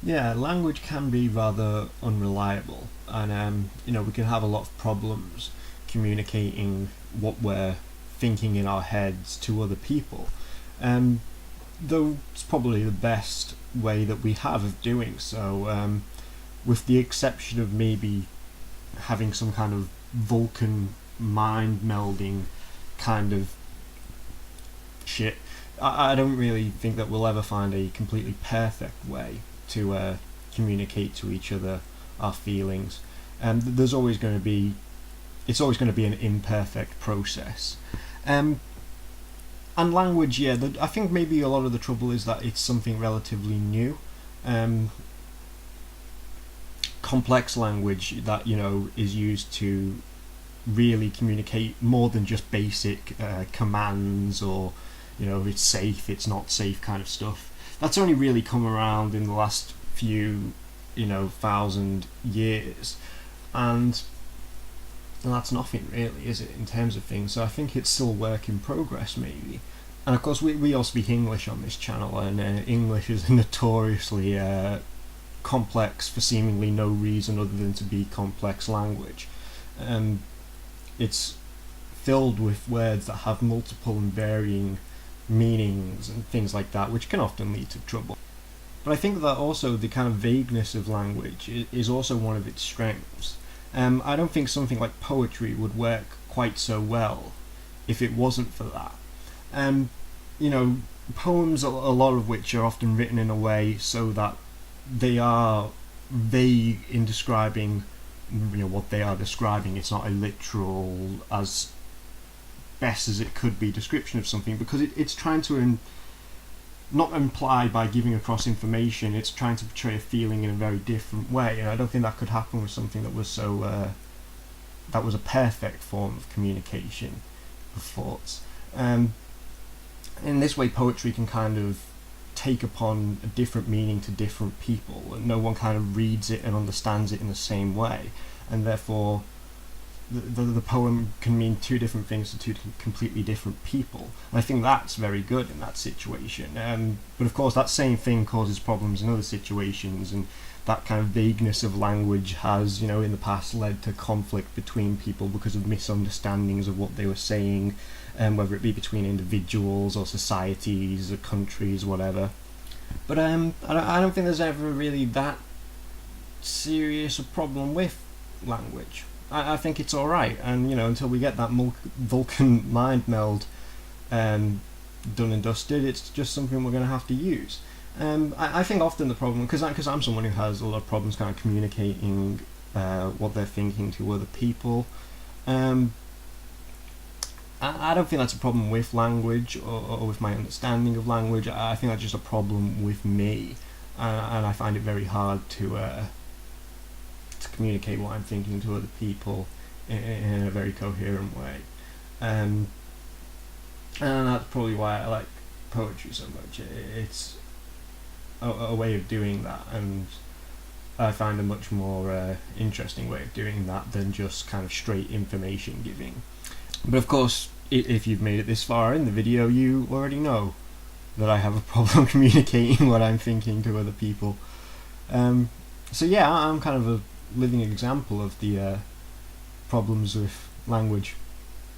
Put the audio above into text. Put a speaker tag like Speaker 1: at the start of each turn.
Speaker 1: Yeah, language can be rather unreliable, and we can have a lot of problems communicating what we're thinking in our heads to other people. Um, though it's probably the best way that we have of doing so, with the exception of maybe having some kind of Vulcan mind melding kind of shit. I don't really think that we'll ever find a completely perfect way to communicate to each other our feelings. There's always going to be, it's always going to be an imperfect process. Um, and language, yeah, I think maybe a lot of the trouble is that it's something relatively new. Um, Complex language that is used to really communicate more than just basic commands, or it's safe, it's not safe kind of stuff. That's only really come around in the last few thousand years, and that's nothing really, is it, in terms of things. So I think it's still a work in progress maybe. And of course we all speak English on this channel, and English is notoriously complex for seemingly no reason other than to be complex language. It's filled with words that have multiple and varying meanings and things like that, which can often lead to trouble. But I think that also the kind of vagueness of language is also one of its strengths. I don't think something like poetry would work quite so well if it wasn't for that. You know, Poems, a lot of which are often written in a way so that they are vague in describing what they are describing. It's not a literal, as best as it could be, description of something, because it's trying to not imply by giving across information. It's trying to portray a feeling in a very different way, and I don't think that could happen with something that was so that was a perfect form of communication of thoughts. In this way, poetry can kind of take upon a different meaning to different people, and no one kind of reads it and understands it in the same way, and therefore the poem can mean two different things to two completely different people. And I think that's very good in that situation. But of course, that same thing causes problems in other situations, and that kind of vagueness of language has, in the past led to conflict between people because of misunderstandings of what they were saying, whether it be between individuals or societies or countries, whatever. But I don't think there's ever really that serious a problem with language. I think it's alright, and until we get that Vulcan mind meld done and dusted, it's just something we're going to have to use. I think often the problem, because I'm someone who has a lot of problems kind of communicating what they're thinking to other people. I don't think that's a problem with language or with my understanding of language. I think that's just a problem with me, and I find it very hard to communicate what I'm thinking to other people in a very coherent way. And that's probably why I like poetry so much. It's a way of doing that, and I find a much more interesting way of doing that than just kind of straight information giving. But of course, if you've made it this far in the video, you already know that I have a problem communicating what I'm thinking to other people. So yeah, I'm kind of a living example of the problems with language.